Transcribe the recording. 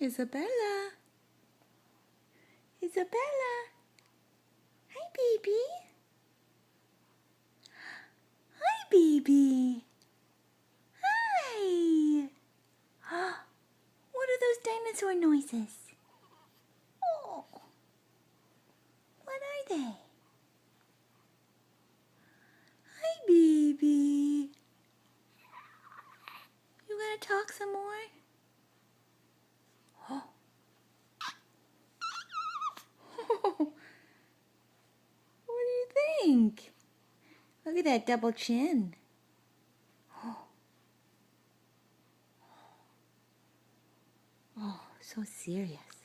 Isabella. Isabella. Hi, baby. Hi, baby. Hi. What are those dinosaur noises? Oh, what are they? Hi, baby. You gonna talk some more? Oh. What do you think? Look at that double chin. Oh, so serious.